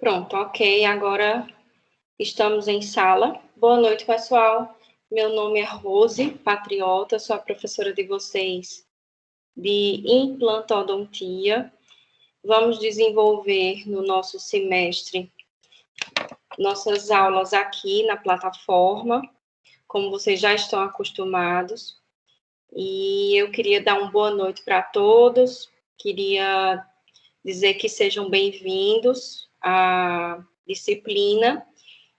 Pronto, ok. Agora estamos em sala. Boa noite, pessoal. Meu nome é Rose Patriota, sou a professora de vocês de implantodontia. Vamos desenvolver no nosso semestre nossas aulas aqui na plataforma, como vocês já estão acostumados. E eu queria dar uma boa noite para todos, queria dizer que sejam bem-vindos à disciplina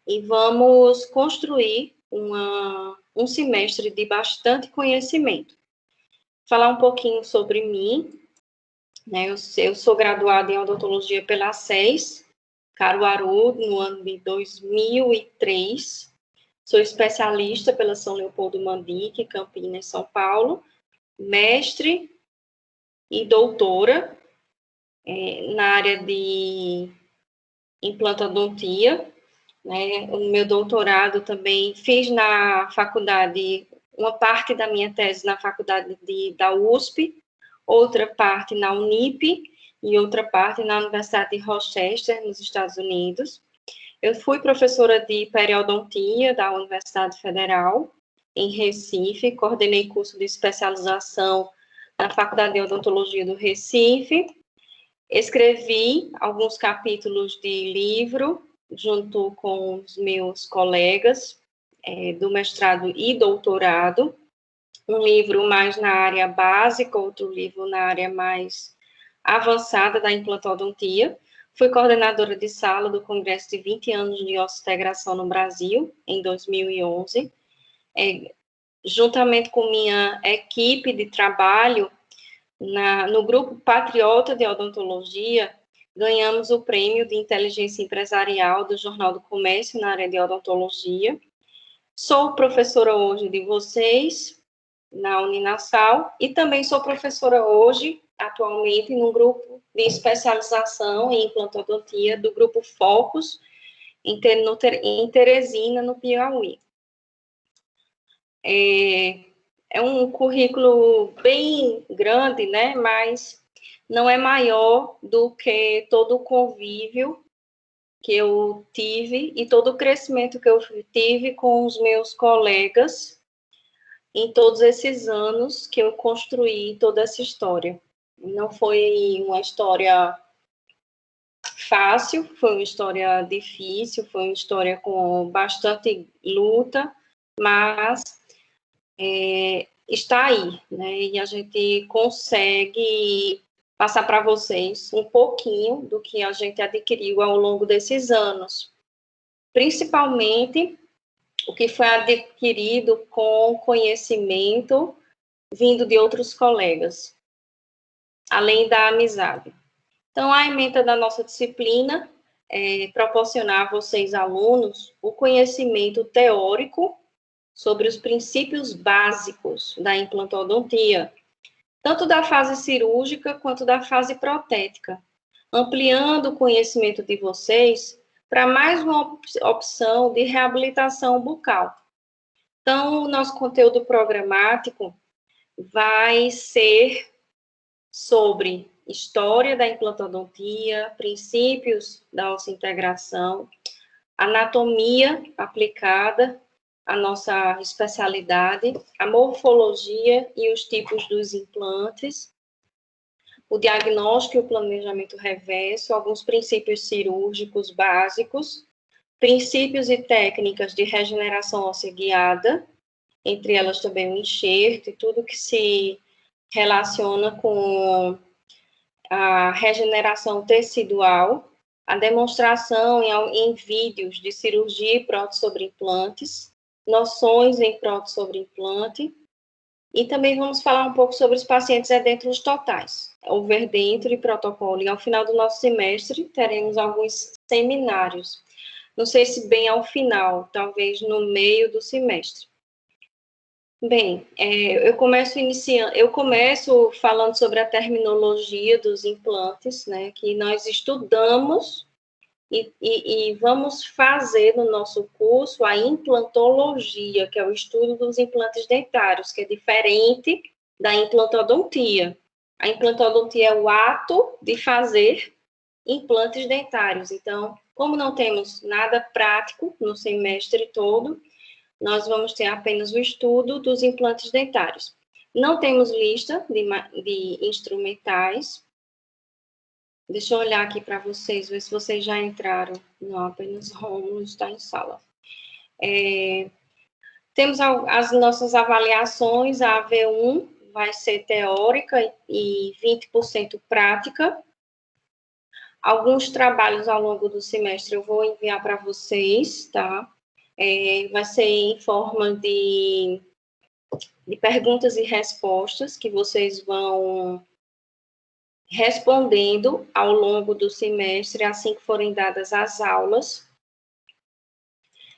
e vamos construir um semestre de bastante conhecimento. Falar um pouquinho sobre mim, né? Eu sou graduada em odontologia pela SES, Caruaru, no ano de 2003. Sou especialista pela São Leopoldo Mandique, Campinas, São Paulo, mestre e doutora na área de implantodontia, né? O meu doutorado também fiz na faculdade, uma parte da minha tese na faculdade da USP, outra parte na Unip e outra parte na Universidade de Rochester, nos Estados Unidos. Eu fui professora de periodontia da Universidade Federal, em Recife, coordenei curso de especialização na Faculdade de Odontologia do Recife, escrevi alguns capítulos de livro, junto com os meus colegas do mestrado e doutorado, um livro mais na área básica, outro livro na área mais avançada da implantodontia. Fui coordenadora de sala do Congresso de 20 anos de osseointegração no Brasil, em 2011. Juntamente com minha equipe de trabalho, no grupo Patriota de Odontologia, ganhamos o prêmio de inteligência empresarial do Jornal do Comércio na área de odontologia. Sou professora hoje de vocês, na Uninasal, e também sou professora hoje, atualmente, no grupo de especialização em implantodontia do grupo Focus, em Teresina, no Piauí. É um currículo bem grande, né, mas não é maior do que todo o convívio que eu tive e todo o crescimento que eu tive com os meus colegas em todos esses anos que eu construí toda essa história. Não foi uma história fácil, foi uma história difícil, foi uma história com bastante luta, mas está aí, né? E a gente consegue passar para vocês um pouquinho do que a gente adquiriu ao longo desses anos, principalmente o que foi adquirido com conhecimento vindo de outros colegas, além da amizade. Então, a ementa da nossa disciplina é proporcionar a vocês, alunos, o conhecimento teórico sobre os princípios básicos da implantodontia, tanto da fase cirúrgica quanto da fase protética, ampliando o conhecimento de vocês para mais uma opção de reabilitação bucal. Então, o nosso conteúdo programático vai ser sobre história da implantodontia, princípios da osseointegração, anatomia aplicada à nossa especialidade, a morfologia e os tipos dos implantes, o diagnóstico e o planejamento reverso, alguns princípios cirúrgicos básicos, princípios e técnicas de regeneração óssea guiada, entre elas também o enxerto e tudo que se relaciona com a regeneração tecidual, a demonstração em vídeos de cirurgia e prótese sobre implantes, noções em prótese sobre implante, e também vamos falar um pouco sobre os pacientes edêntulos totais, overdentro e protocolo. E ao final do nosso semestre, teremos alguns seminários. Não sei se bem ao final, talvez no meio do semestre. Bem, eu começo falando sobre a terminologia dos implantes, né, que nós estudamos e vamos fazer no nosso curso a implantologia, que é o estudo dos implantes dentários, que é diferente da implantodontia. A implantodontia é o ato de fazer implantes dentários. Então, Como não temos nada prático no semestre todo, nós vamos ter apenas o estudo dos implantes dentários. Não temos lista de instrumentais. Deixa eu olhar aqui para vocês, ver se vocês já entraram. Não, apenas Rômulo está em sala. Temos as nossas avaliações, a AV1 vai ser teórica e 20% prática. Alguns trabalhos ao longo do semestre eu vou enviar para vocês, tá? Vai ser em forma de perguntas e respostas que vocês vão respondendo ao longo do semestre, assim que forem dadas as aulas.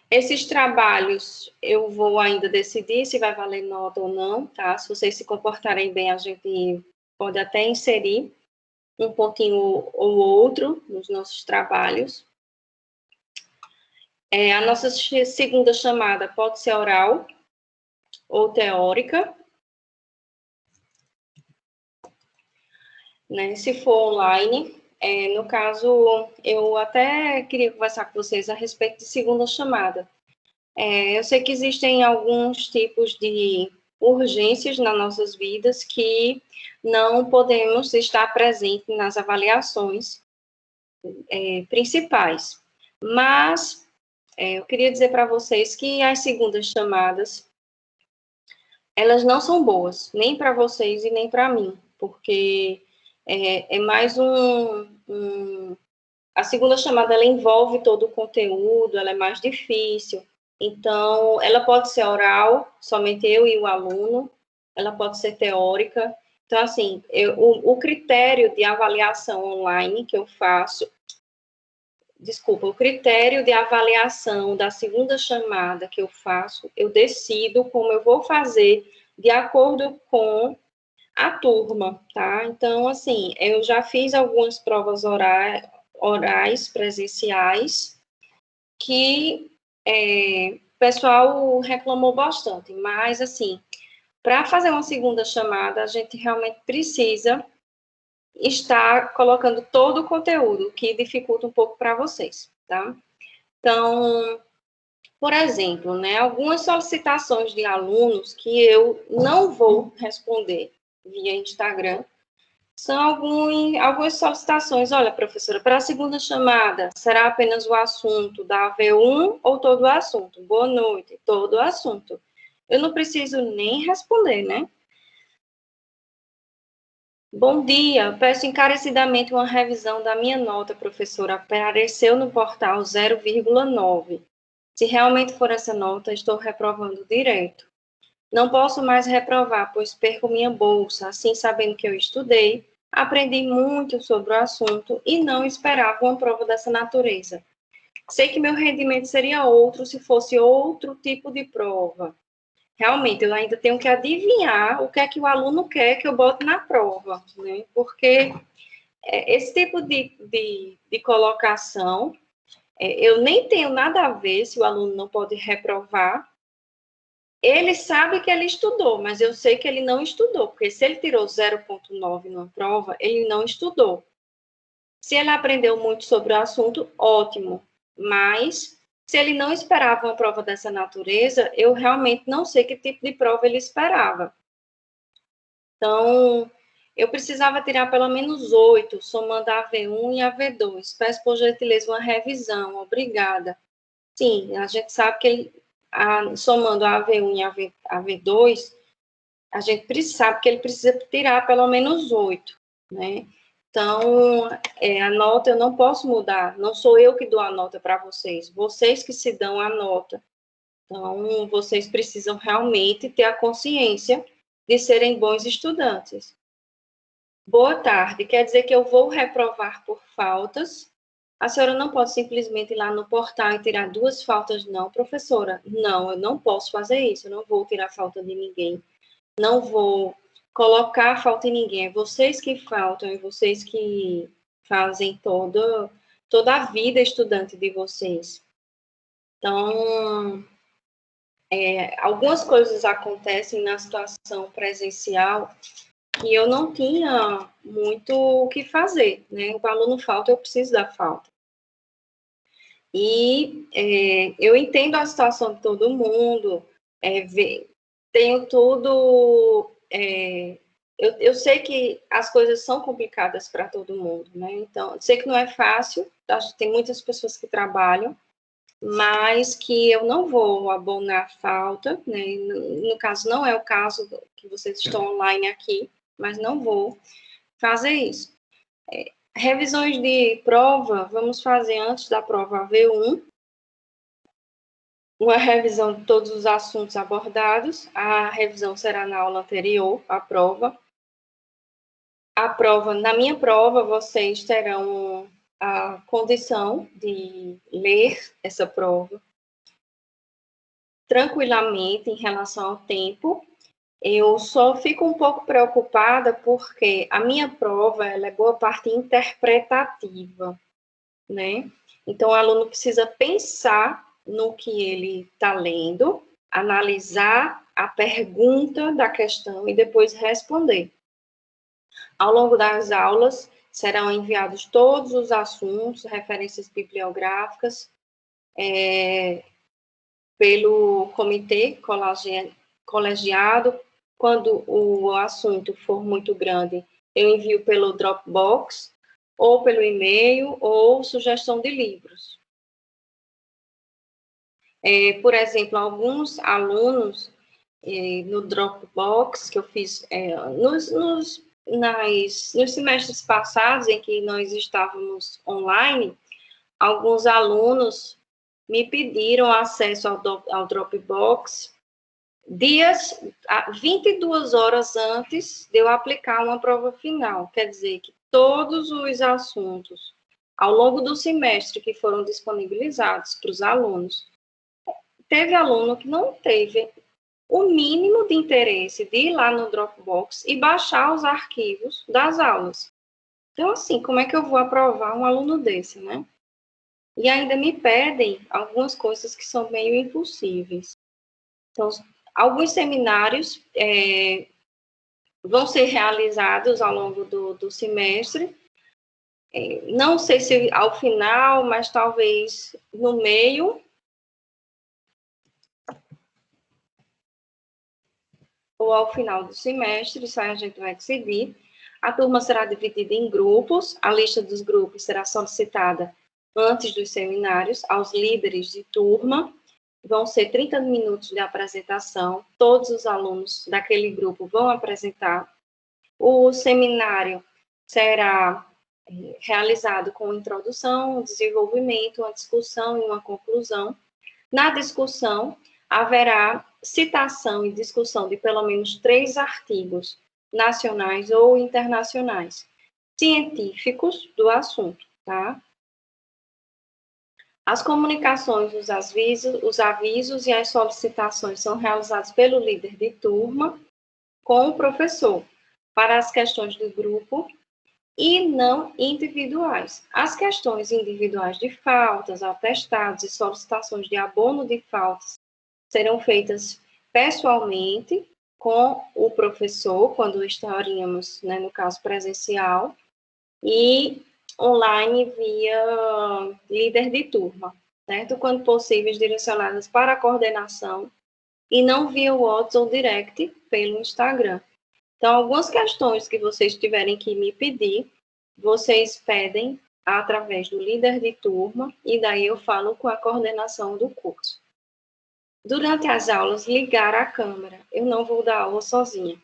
Esses trabalhos eu vou ainda decidir se vai valer nota ou não, tá? Se vocês se comportarem bem, a gente pode até inserir um pontinho ou outro nos nossos trabalhos. A nossa segunda chamada pode ser oral ou teórica. Né? Se for online, no caso, eu até queria conversar com vocês a respeito de segunda chamada. Eu sei que existem alguns tipos de urgências nas nossas vidas que não podemos estar presentes nas avaliações principais. Mas eu queria dizer para vocês que as segundas chamadas, elas não são boas, nem para vocês e nem para mim, porque é mais a segunda chamada, ela envolve todo o conteúdo, ela é mais difícil. Então, ela pode ser oral, somente eu e o aluno, ela pode ser teórica. Então, assim, o critério de avaliação online que eu faço, o critério de avaliação da segunda chamada que eu faço, eu decido como eu vou fazer de acordo com a turma, tá? Então, assim, eu já fiz algumas provas orais presenciais que o pessoal reclamou bastante, mas, assim, para fazer uma segunda chamada, a gente realmente precisa estar colocando todo o conteúdo, que dificulta um pouco para vocês, tá? Então, por exemplo, né, algumas solicitações de alunos que eu não vou responder via Instagram, são algumas solicitações. Olha, professora, para a segunda chamada, será apenas o assunto da AV1 ou todo o assunto? Boa noite, todo o assunto. Eu não preciso nem responder, né? Bom dia, peço encarecidamente uma revisão da minha nota, professora. Apareceu no portal 0,9. Se realmente for essa nota, estou reprovando direto. Não posso mais reprovar, pois perco minha bolsa. Assim, sabendo que eu estudei, aprendi muito sobre o assunto e não esperava uma prova dessa natureza. Sei que meu rendimento seria outro se fosse outro tipo de prova. Realmente, eu ainda tenho que adivinhar o que é que o aluno quer que eu bote na prova, né? Porque esse tipo de colocação, eu nem tenho nada a ver se o aluno não pode reprovar. Ele sabe que ele estudou, mas eu sei que ele não estudou, porque se ele tirou 0,9 numa prova, ele não estudou. Se ele aprendeu muito sobre o assunto, ótimo, mas se ele não esperava uma prova dessa natureza, eu realmente não sei que tipo de prova ele esperava. Então, eu precisava tirar pelo menos 8, somando a AV1 e a AV2. Peço, por gentileza, uma revisão, obrigada. Sim, a gente sabe que somando a AV1 e a AV2, a gente sabe que ele precisa tirar pelo menos 8, né? Então, a nota eu não posso mudar, não sou eu que dou a nota para vocês que se dão a nota. Então, vocês precisam realmente ter a consciência de serem bons estudantes. Boa tarde, quer dizer que eu vou reprovar por faltas? A senhora não pode simplesmente ir lá no portal e tirar 2 faltas, não, professora? Não, eu não posso fazer isso, eu não vou tirar falta de ninguém. Não vou colocar falta em ninguém. É vocês que faltam, é vocês que fazem toda a vida estudante de vocês. Então, algumas coisas acontecem na situação presencial que eu não tinha muito o que fazer, né? O aluno falta, eu preciso da falta. E eu entendo a situação de todo mundo, tenho tudo... eu sei que as coisas são complicadas para todo mundo, né? Então, eu sei que não é fácil, tem muitas pessoas que trabalham, mas que eu não vou abonar a falta, né? No caso, não é o caso que vocês estão online aqui, mas não vou fazer isso. Revisões de prova, vamos fazer antes da prova V1, uma revisão de todos os assuntos abordados, a revisão será na aula anterior à prova. Na minha prova, vocês terão a condição de ler essa prova tranquilamente em relação ao tempo. Eu só fico um pouco preocupada porque a minha prova ela é boa parte interpretativa, né? Então, o aluno precisa pensar no que ele está lendo, analisar a pergunta da questão e depois responder. Ao longo das aulas, serão enviados todos os assuntos, referências bibliográficas, pelo comitê colegiado. Quando o assunto for muito grande, eu envio pelo Dropbox, ou pelo e-mail, ou sugestão de livros. Por exemplo, alguns alunos no Dropbox, que eu fiz nos semestres passados, em que nós estávamos online, alguns alunos me pediram acesso ao Dropbox 22 horas antes de eu aplicar uma prova final. Quer dizer que todos os assuntos ao longo do semestre que foram disponibilizados para os alunos, teve aluno que não teve o mínimo de interesse de ir lá no Dropbox e baixar os arquivos das aulas. Então, assim, como é que eu vou aprovar um aluno desse, né? E ainda me pedem algumas coisas que são meio impossíveis. Então, alguns seminários vão ser realizados ao longo do semestre. Não sei se ao final, mas talvez no meio. Ou ao final do semestre, isso aí a gente vai decidir. A turma será dividida em grupos, a lista dos grupos será solicitada antes dos seminários aos líderes de turma. Vão ser 30 minutos de apresentação, todos os alunos daquele grupo vão apresentar. O seminário será realizado com introdução, desenvolvimento, uma discussão e uma conclusão. Na discussão, haverá citação e discussão de pelo menos 3 artigos nacionais ou internacionais, científicos do assunto, tá? As comunicações, os avisos e as solicitações são realizados pelo líder de turma com o professor para as questões do grupo e não individuais. As questões individuais de faltas, atestados e solicitações de abono de faltas serão feitas pessoalmente com o professor, quando estaríamos, né, no caso presencial, e online via líder de turma, certo? Quando possíveis, direcionadas para a coordenação e não via WhatsApp ou direct pelo Instagram. Então, algumas questões que vocês tiverem que me pedir, vocês pedem através do líder de turma e daí eu falo com a coordenação do curso. Durante as aulas, ligar a câmera. Eu não vou dar aula sozinha.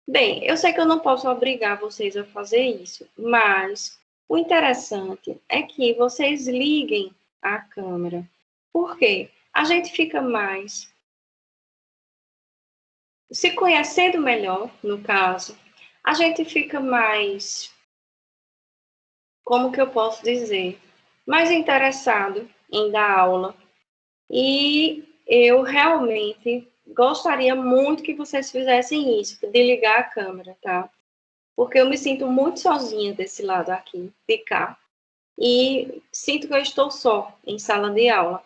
Bem, eu sei que eu não posso obrigar vocês a fazer isso, mas o interessante é que vocês liguem a câmera. Por quê? A gente fica mais se conhecendo melhor, no caso. A gente fica mais, como que eu posso dizer, mais interessado em dar aula. E eu realmente gostaria muito que vocês fizessem isso, de ligar a câmera, tá? Porque eu me sinto muito sozinha desse lado aqui, de cá. E sinto que eu estou só em sala de aula.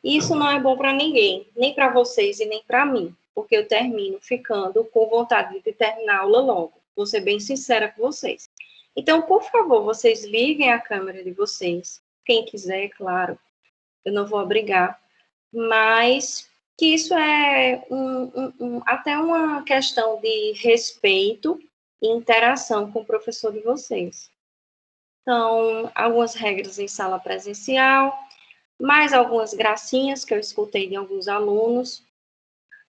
Isso não é bom para ninguém, nem para vocês e nem para mim, porque eu termino ficando com vontade de terminar a aula logo. Vou ser bem sincera com vocês. Então, por favor, vocês liguem a câmera de vocês, quem quiser, claro, eu não vou obrigar, mas que isso é até uma questão de respeito e interação com o professor de vocês. Então, algumas regras em sala presencial, mais algumas gracinhas que eu escutei de alguns alunos.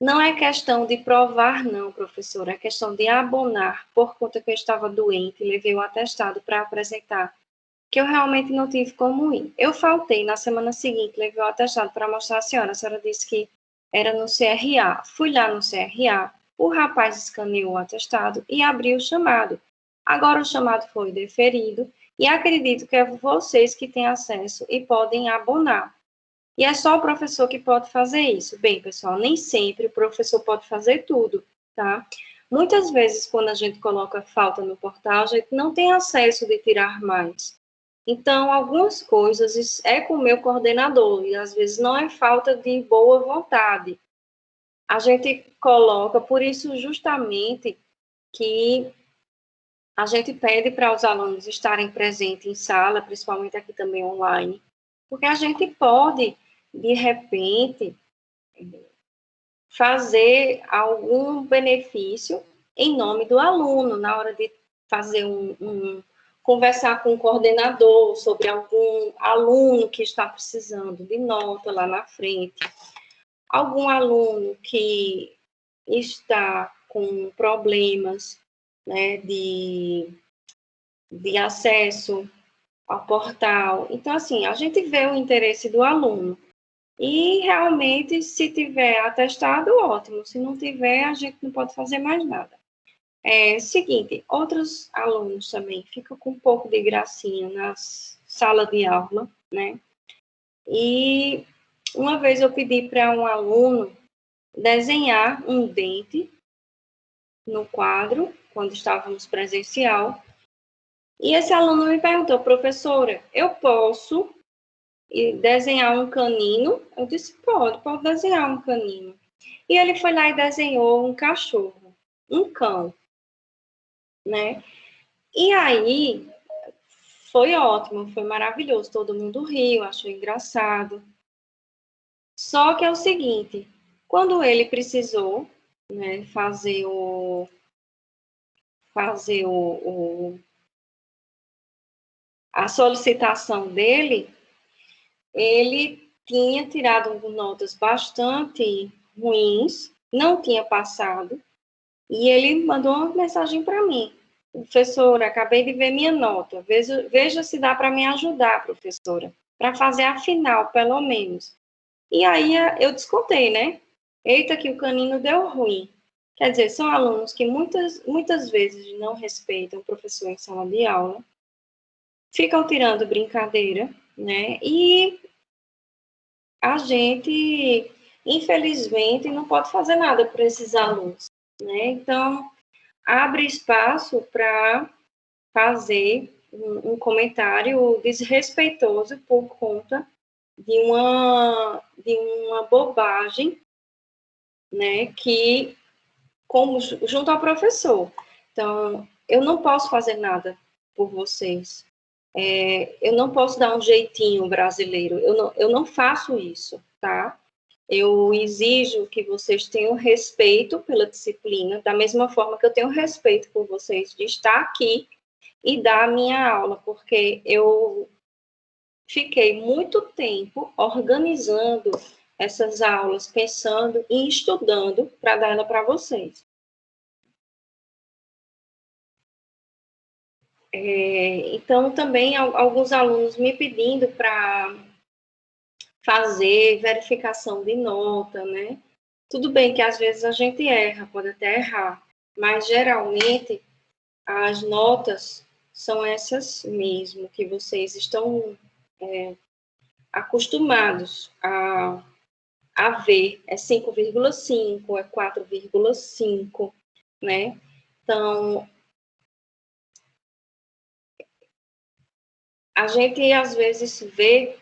Não é questão de provar, não, professora, é questão de abonar, por conta que eu estava doente, levei o atestado para apresentar, que eu realmente não tive como ir. Eu faltei na semana seguinte, levei o atestado para mostrar à senhora, a senhora disse que era no CRA. Fui lá no CRA, o rapaz escaneou o atestado e abriu o chamado. Agora o chamado foi deferido e acredito que é vocês que têm acesso e podem abonar. E é só o professor que pode fazer isso. Bem, pessoal, nem sempre o professor pode fazer tudo, tá? Muitas vezes, quando a gente coloca falta no portal, a gente não tem acesso de tirar mais. Então, algumas coisas é com o meu coordenador, e às vezes não é falta de boa vontade. A gente coloca, por isso, justamente, que a gente pede para os alunos estarem presentes em sala, principalmente aqui também online, porque a gente pode, de repente, fazer algum benefício em nome do aluno, na hora de fazer conversar com o coordenador sobre algum aluno que está precisando de nota lá na frente, algum aluno que está com problemas, né, de acesso ao portal. Então, assim, a gente vê o interesse do aluno. E realmente, se tiver atestado, ótimo. Se não tiver, a gente não pode fazer mais nada. Seguinte, outros alunos também ficam com um pouco de gracinha na sala de aula, né? E uma vez eu pedi para um aluno desenhar um dente no quadro, quando estávamos presencial. E esse aluno me perguntou, professora, eu posso desenhar um canino? Eu disse, pode desenhar um canino. E ele foi lá e desenhou um cachorro, um cão, né? E aí, foi ótimo, foi maravilhoso, todo mundo riu, achou engraçado. Só que é o seguinte, quando ele precisou, né, fazer a solicitação dele, ele tinha tirado notas bastante ruins, não tinha passado, e ele mandou uma mensagem para mim. Professora, acabei de ver minha nota, veja se dá para me ajudar, professora, para fazer a final, pelo menos. E aí eu descontei, né? Eita, que o canino deu ruim. Quer dizer, são alunos que muitas vezes não respeitam o professor em sala de aula, ficam tirando brincadeira, né? E a gente, infelizmente, não pode fazer nada por esses alunos, né? Então, abre espaço para fazer um comentário desrespeitoso por conta de uma bobagem, né, que como junto ao professor. Então, eu não posso fazer nada por vocês. Eu não posso dar um jeitinho brasileiro. Eu não faço isso, tá? Eu exijo que vocês tenham respeito pela disciplina, da mesma forma que eu tenho respeito por vocês de estar aqui e dar a minha aula, porque eu fiquei muito tempo organizando essas aulas, pensando e estudando para dar ela para vocês. Então, também alguns alunos me pedindo para fazer verificação de nota, né? Tudo bem que às vezes a gente erra, pode até errar, mas geralmente as notas são essas mesmo que vocês estão acostumados a ver. É 5,5, é 4,5, né? Então, a gente às vezes vê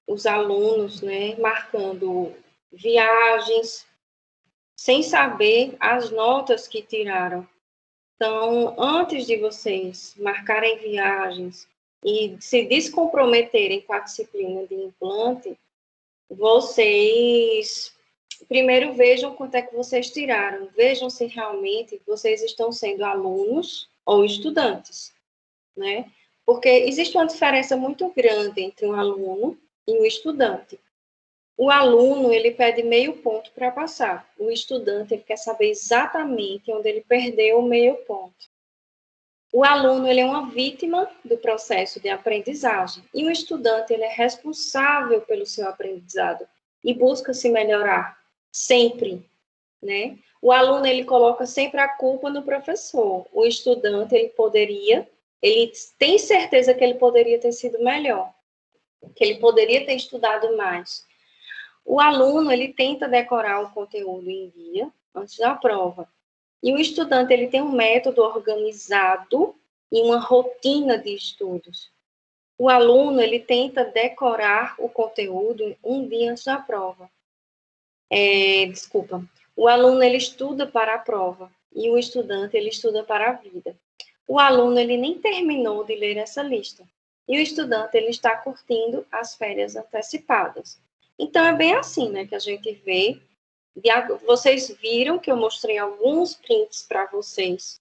os alunos, né, marcando viagens sem saber as notas que tiraram. Então, antes de vocês marcarem viagens e se descomprometerem com a disciplina de implante, vocês primeiro vejam quanto é que vocês tiraram. Vejam se realmente vocês estão sendo alunos ou estudantes, né? Porque existe uma diferença muito grande entre um aluno e um estudante. O aluno, ele pede meio ponto para passar. O estudante, ele quer saber exatamente onde ele perdeu o meio ponto. O aluno, ele é uma vítima do processo de aprendizagem. E o estudante, ele é responsável pelo seu aprendizado e busca se melhorar sempre, né? O aluno, ele coloca sempre a culpa no professor. O estudante, ele tem certeza que ele poderia ter sido melhor, que ele poderia ter estudado mais. O aluno, ele tenta decorar o conteúdo em dia antes da prova. E o estudante, ele tem um método organizado e uma rotina de estudos. O aluno, ele tenta decorar o conteúdo um dia antes da prova. O aluno, ele estuda para a prova e o estudante, ele estuda para a vida. O aluno, ele nem terminou de ler essa lista. E o estudante, ele está curtindo as férias antecipadas. Então, é bem assim, né, que a gente vê. Vocês viram que eu mostrei alguns prints para vocês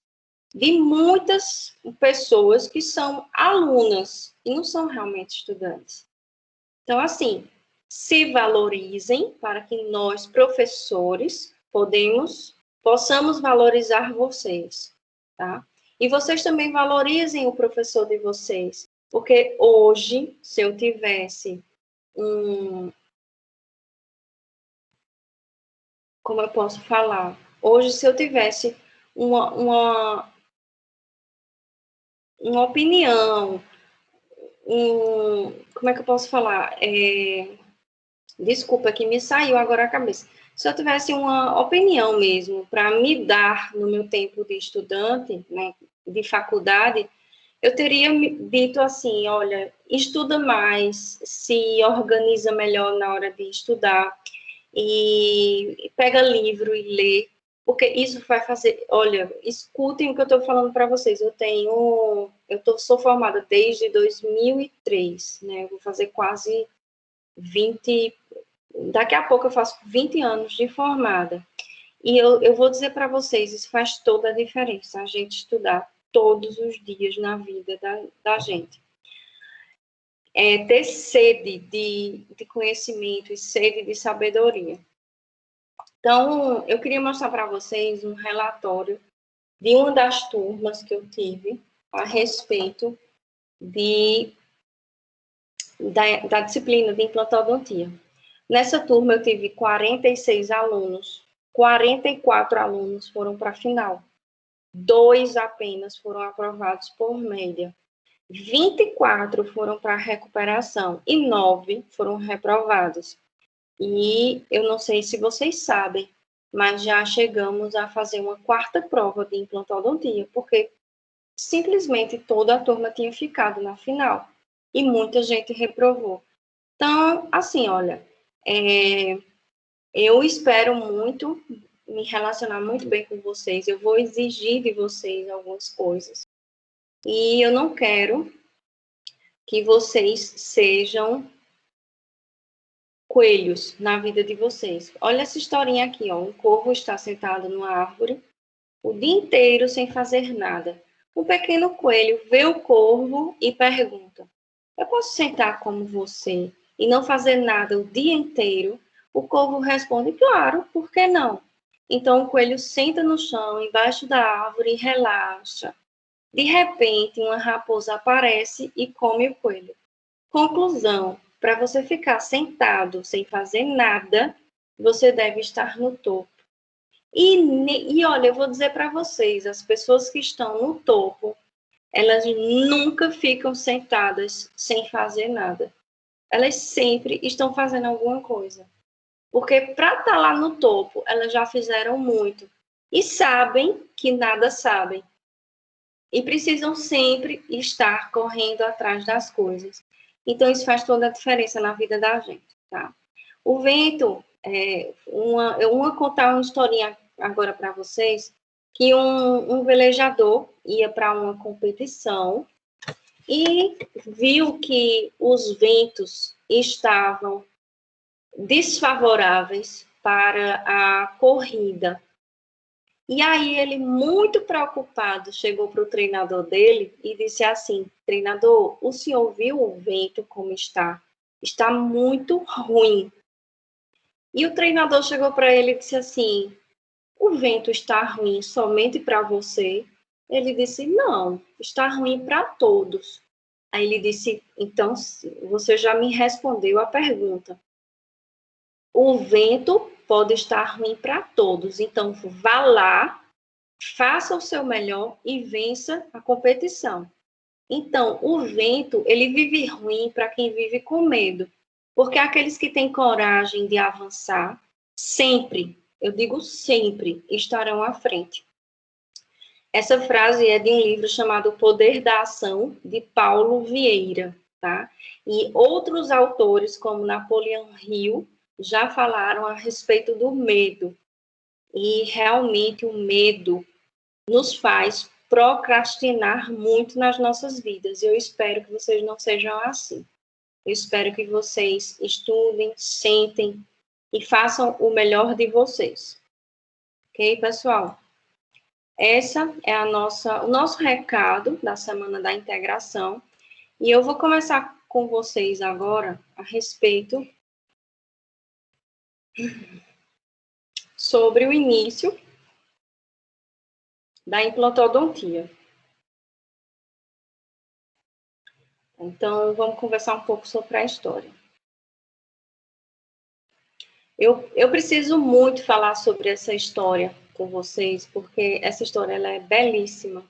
de muitas pessoas que são alunas e não são realmente estudantes. Então, assim, se valorizem para que nós, professores, possamos valorizar vocês, tá? E vocês também valorizem o professor de vocês, porque hoje, se eu tivesse como eu posso falar? Hoje, se eu tivesse uma opinião, como é que eu posso falar? Desculpa, que me saiu agora a cabeça. Se eu tivesse uma opinião mesmo para me dar no meu tempo de estudante, né, de faculdade, eu teria dito assim, olha, estuda mais, se organiza melhor na hora de estudar e pega livro e lê, porque isso vai fazer, olha, escutem o que eu estou falando para vocês, sou formada desde 2003, né, eu vou fazer quase 20, daqui a pouco eu faço 20 anos de formada, e eu vou dizer para vocês, isso faz toda a diferença, a gente estudar todos os dias na vida da gente. Ter sede de conhecimento e sede de sabedoria. Então, eu queria mostrar para vocês um relatório de uma das turmas que eu tive a respeito da disciplina de implantodontia. Nessa turma, eu tive 46 alunos, 44 alunos foram para a final, 2 apenas foram aprovados por média, 24 foram para recuperação e 9 foram reprovados. E eu não sei se vocês sabem, mas já chegamos a fazer uma 4ª prova de implantodontia, porque simplesmente toda a turma tinha ficado na final e muita gente reprovou. Então, assim, olha, eu espero muito me relacionar muito bem com vocês, eu vou exigir de vocês algumas coisas. E eu não quero que vocês sejam coelhos na vida de vocês. Olha essa historinha aqui, ó. Um corvo está sentado numa árvore o dia inteiro sem fazer nada. Um pequeno coelho vê o corvo e pergunta: eu posso sentar como você e não fazer nada o dia inteiro? O corvo responde: claro, por que não? Então o coelho senta no chão, embaixo da árvore e relaxa. De repente, uma raposa aparece e come o coelho. Conclusão: para você ficar sentado sem fazer nada, você deve estar no topo. E olha, eu vou dizer para vocês, as pessoas que estão no topo, elas nunca ficam sentadas sem fazer nada. Elas sempre estão fazendo alguma coisa. Porque para estar lá no topo, elas já fizeram muito. E sabem que nada sabem. E precisam sempre estar correndo atrás das coisas. Então, isso faz toda a diferença na vida da gente, tá? O vento, eu vou contar uma historinha agora para vocês, que um velejador ia para uma competição e viu que os ventos estavam desfavoráveis para a corrida. E aí ele, muito preocupado, chegou para o treinador dele e disse assim: treinador, o senhor viu o vento como está? Está muito ruim. E o treinador chegou para ele e disse assim: o vento está ruim somente para você? Ele disse: não, está ruim para todos. Aí ele disse: então você já me respondeu a pergunta. O vento pode estar ruim para todos, então vá lá, faça o seu melhor e vença a competição. Então, o vento, ele vive ruim para quem vive com medo, porque aqueles que têm coragem de avançar, sempre, eu digo sempre, estarão à frente. Essa frase é de um livro chamado O Poder da Ação, de Paulo Vieira, tá? E outros autores, como Napoleão Hill, já falaram a respeito do medo. E realmente o medo nos faz procrastinar muito nas nossas vidas. E eu espero que vocês não sejam assim. Eu espero que vocês estudem, sentem e façam o melhor de vocês. Ok, pessoal? Essa é o nosso recado da Semana da Integração. E eu vou começar com vocês agora a respeito sobre o início da implantodontia. Então, vamos conversar um pouco sobre a história. Eu preciso muito falar sobre essa história com vocês, porque essa história ela é belíssima.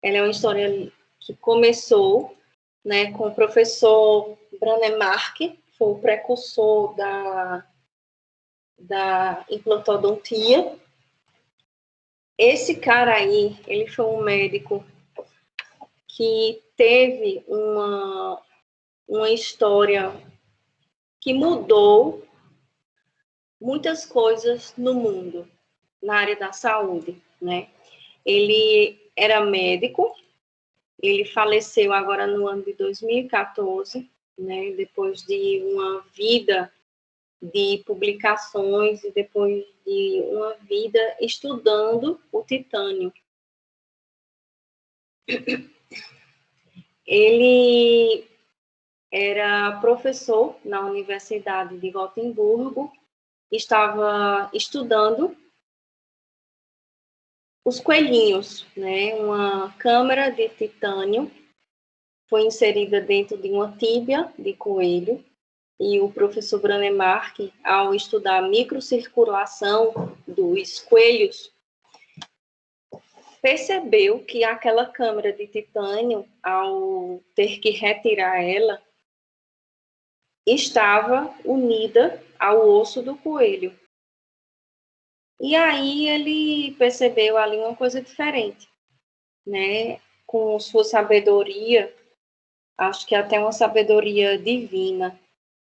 Ela é uma história que começou, né, com o professor Branemark, que foi o precursor da implantodontia. Esse cara aí, ele foi um médico que teve uma história que mudou muitas coisas no mundo, na área da saúde, né? Ele era médico, ele faleceu agora no ano de 2014, né? Depois de uma vida de publicações e depois de uma vida estudando o titânio. Ele era professor na Universidade de Gotemburgo, estava estudando os coelhinhos, né? Uma câmara de titânio foi inserida dentro de uma tíbia de coelho e o professor Branemark, ao estudar a microcirculação dos coelhos, percebeu que aquela câmara de titânio, ao ter que retirar ela, estava unida ao osso do coelho. E aí ele percebeu ali uma coisa diferente, né? Com sua sabedoria, acho que até uma sabedoria divina,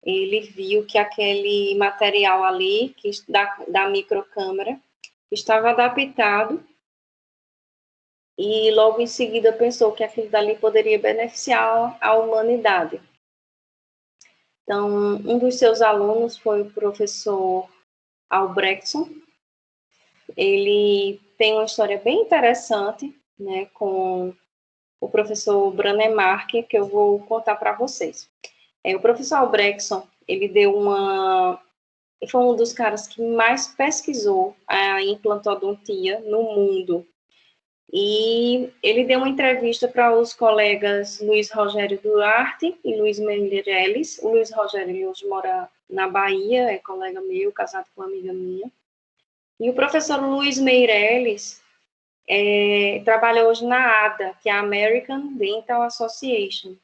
ele viu que aquele material ali, da microcâmara, estava adaptado e logo em seguida pensou que aquilo dali poderia beneficiar a humanidade. Então, um dos seus alunos foi o professor Albrechtson. Ele tem uma história bem interessante, né, com o professor Branemark, que eu vou contar para vocês. O professor Albrechtson, ele foi um dos caras que mais pesquisou a implantodontia no mundo. E ele deu uma entrevista para os colegas Luiz Rogério Duarte e Luiz Meirelles. O Luiz Rogério hoje mora na Bahia, é colega meu, casado com uma amiga minha. E o professor Luiz Meirelles trabalha hoje na ADA, que é a American Dental Association.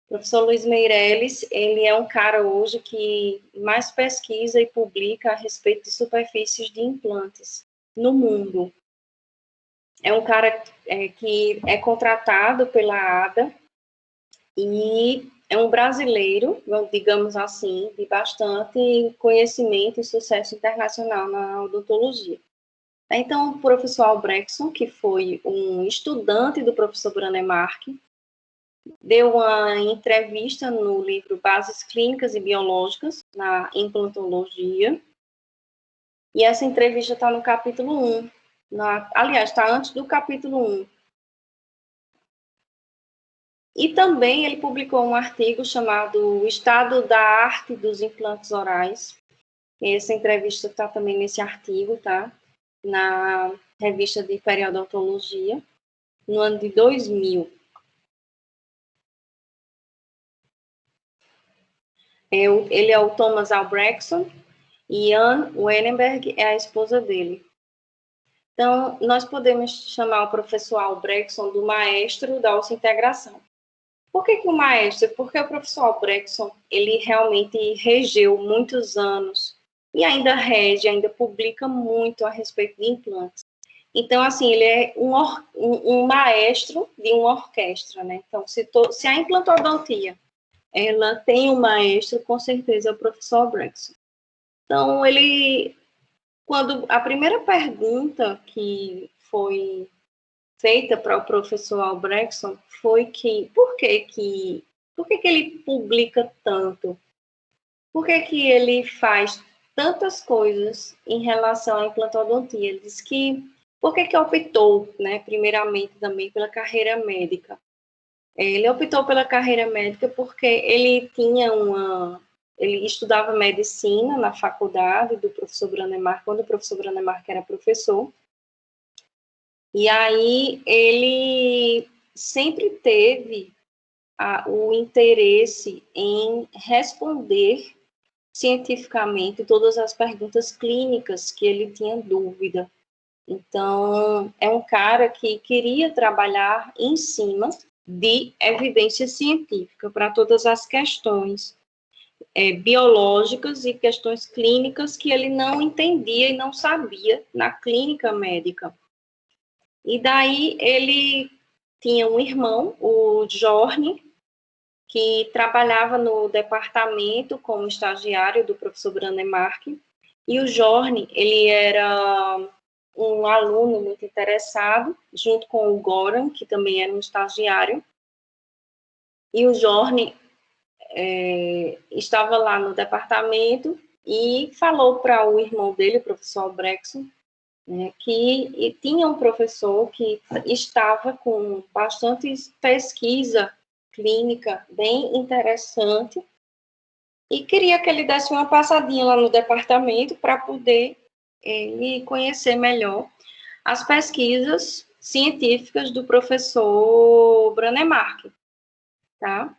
O professor Luiz Meirelles, ele é um cara hoje que mais pesquisa e publica a respeito de superfícies de implantes no mundo. É um cara que é contratado pela ADA e é um brasileiro, digamos assim, de bastante conhecimento e sucesso internacional na odontologia. Então, o professor Albrechtson, que foi um estudante do professor Branemark, deu uma entrevista no livro Bases Clínicas e Biológicas, na implantologia, e essa entrevista está no capítulo 1, aliás, está antes do capítulo 1. E também ele publicou um artigo chamado O Estado da Arte dos Implantes Orais. Essa entrevista está também nesse artigo, tá? Na revista de periodontologia, no ano de 2000. Ele é o Thomas Albrechtson e Anne Weinberg é a esposa dele. Então, nós podemos chamar o professor Albrechtson do maestro da osseointegração. Por que o maestro? Porque o professor Albrechtson, ele realmente regeu muitos anos e ainda rege, ainda publica muito a respeito de implantes. Então, assim, ele é um maestro de uma orquestra, né? Então, se a implantodontia, ela tem um maestro, com certeza é o professor Albrechtson. Então, quando a primeira pergunta que foi feita para o professor Albrechtson foi por que ele publica tanto? Por que ele faz tantas coisas em relação à implantodontia? Ele disse que por que optou, né, primeiramente também pela carreira médica? Ele optou pela carreira médica porque ele estudava medicina na faculdade do professor Branemark, quando o professor Branemark era professor. E aí ele sempre teve o interesse em responder cientificamente todas as perguntas clínicas que ele tinha dúvida. Então, é um cara que queria trabalhar em cima de evidência científica para todas as questões biológicas e questões clínicas que ele não entendia e não sabia na clínica médica. E daí ele tinha um irmão, o Jorge, que trabalhava no departamento como estagiário do professor Branemark. E o Jorge, ele era um aluno muito interessado, junto com o Goran, que também era um estagiário. E o Jorge estava lá no departamento e falou para o irmão dele, o professor Albrechtson, né, que tinha um professor que estava com bastante pesquisa clínica bem interessante e queria que ele desse uma passadinha lá no departamento para poder ele conhecer melhor as pesquisas científicas do professor Branemark, tá?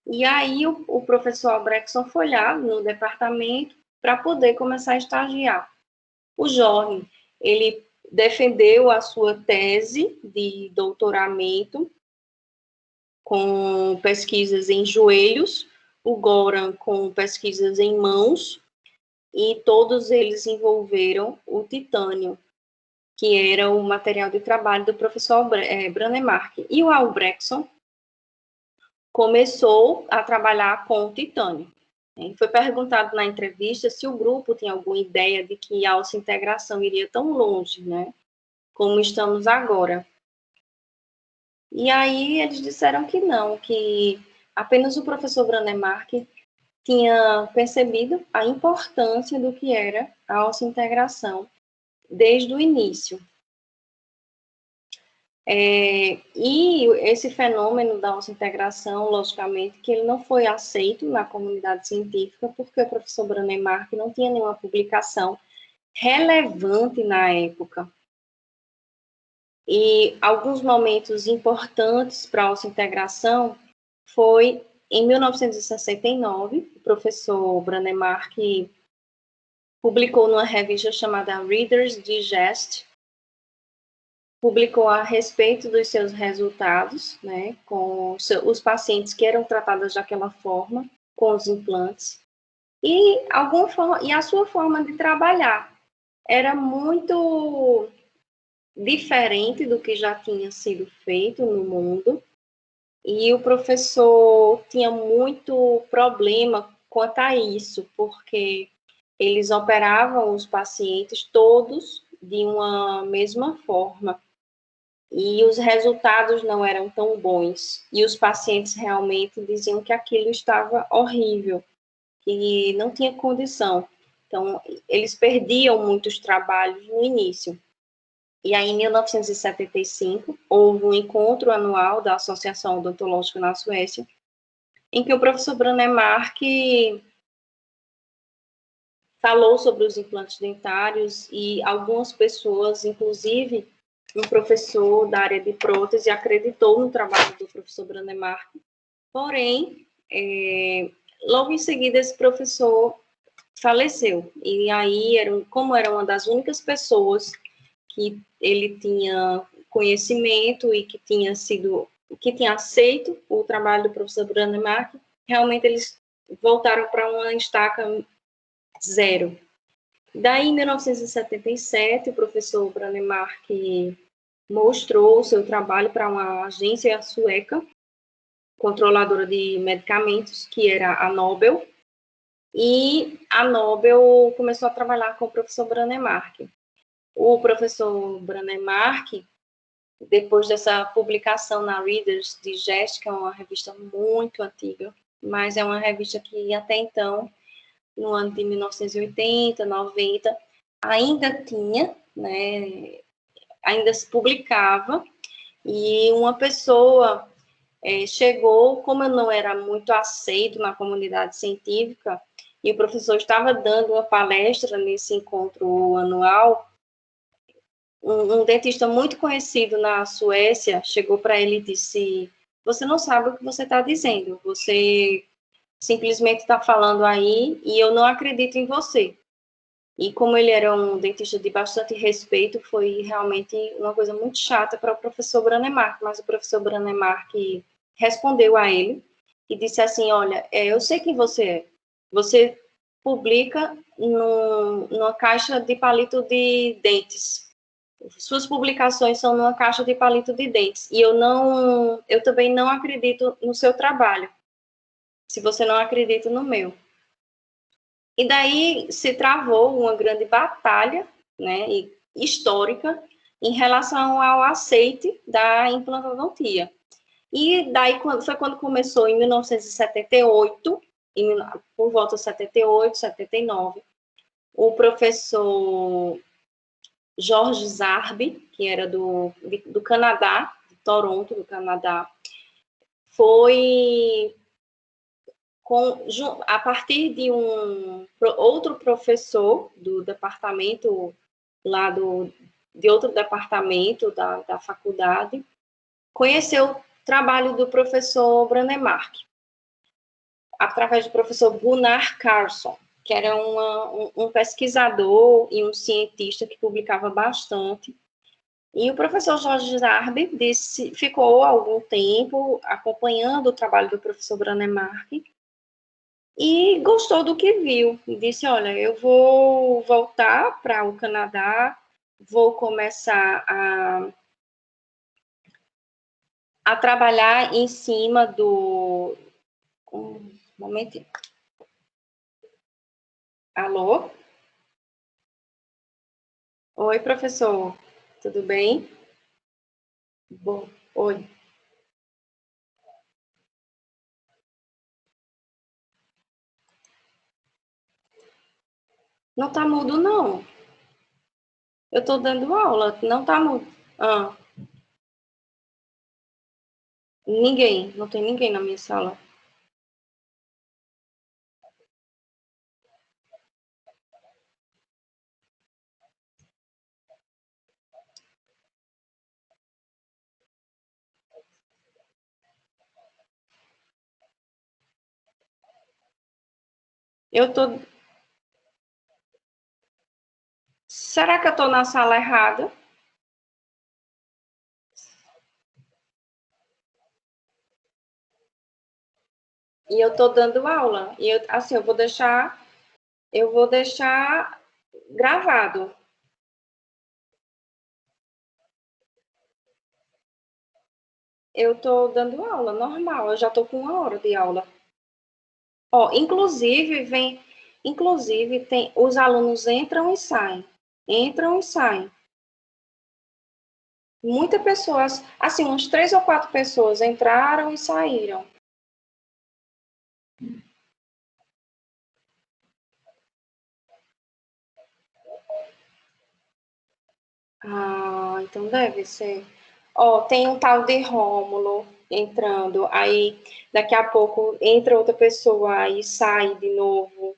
E aí o professor Albrechtson foi lá no departamento para poder começar a estagiar. O Jorge, ele defendeu a sua tese de doutoramento com pesquisas em joelhos, o Goran com pesquisas em mãos, e todos eles envolveram o titânio, que era o material de trabalho do professor Branemark. E o Albrechtson começou a trabalhar com o titânio. Foi perguntado na entrevista se o grupo tinha alguma ideia de que a osseointegração iria tão longe, né, como estamos agora. E aí eles disseram que não, que apenas o professor Branemark tinha percebido a importância do que era a osseointegração desde o início. E esse fenômeno da osseointegração, logicamente, que ele não foi aceito na comunidade científica, porque o professor Branemark não tinha nenhuma publicação relevante na época. E alguns momentos importantes para a osseointegração foi em 1969, o professor Branemark publicou numa revista chamada Reader's Digest, publicou a respeito dos seus resultados, né, com os pacientes que eram tratados daquela forma, com os implantes, e a sua forma de trabalhar era muito diferente do que já tinha sido feito no mundo, e o professor tinha muito problema quanto a isso, porque eles operavam os pacientes todos de uma mesma forma. e os resultados não eram tão bons, e os pacientes realmente diziam que aquilo estava horrível, que não tinha condição. Então, eles perdiam muitos trabalhos no início. E aí, em 1975, houve um encontro anual da Associação Odontológica na Suécia, em que o professor Branemark falou sobre os implantes dentários e algumas pessoas, inclusive um professor da área de prótese, acreditou no trabalho do professor Branemark. Porém, logo em seguida, esse professor faleceu. E aí, como era uma das únicas pessoas que ele tinha conhecimento e que tinha aceito o trabalho do professor Branemark, realmente eles voltaram para uma estaca zero. Daí, em 1977, o professor Branemark mostrou o seu trabalho para uma agência sueca, controladora de medicamentos, que era a Nobel, e a Nobel começou a trabalhar com o professor Branemark. O professor Branemark, depois dessa publicação na Reader's Digest, que é uma revista muito antiga, mas é uma revista que até então, no ano de 1980, 90, ainda tinha, né, ainda se publicava, e uma pessoa chegou, como eu não era muito aceito na comunidade científica, e o professor estava dando uma palestra nesse encontro anual, um dentista muito conhecido na Suécia chegou para ele e disse: você não sabe o que você está dizendo, você simplesmente está falando aí e eu não acredito em você. E como ele era um dentista de bastante respeito, foi realmente uma coisa muito chata para o professor Branemark, mas o professor Branemark respondeu a ele e disse assim: olha, eu sei quem você é, você publica numa caixa de palito de dentes. Suas publicações são numa caixa de palito de dentes. E eu também não acredito no seu trabalho, se você não acredita no meu. E daí se travou uma grande batalha, né, histórica, em relação ao aceite da implantodontia. E daí foi quando começou, em 1978, por volta de 78, 79, o professor George Zarbi, que era do Canadá, de Toronto, do Canadá, foi a partir de outro professor do departamento, de outro departamento da faculdade, conheceu o trabalho do professor Branemark, através do professor Gunnar Carlsson, que era um pesquisador e um cientista que publicava bastante. E o professor Jorge Zarbi ficou algum tempo acompanhando o trabalho do professor Branemark e gostou do que viu. E disse, olha, eu vou voltar para o Canadá, vou começar a trabalhar em cima do... Um momento. Alô? Oi, professor. Tudo bem? Bom, oi. Não tá mudo, não. Eu tô dando aula, não tá mudo. Ah, ninguém, não tem ninguém na minha sala. Eu tô... Será que eu tô na sala errada? E eu tô dando aula. E assim, eu vou deixar gravado. Eu tô dando aula normal, eu já tô com 1 hora de aula. Ó, inclusive tem os alunos entram e saem. Entram e saem. Muitas pessoas, assim, uns 3 ou 4 pessoas entraram e saíram. Ah, então deve ser. Ó, tem um tal de Rômulo entrando, aí daqui a pouco entra outra pessoa, aí sai de novo.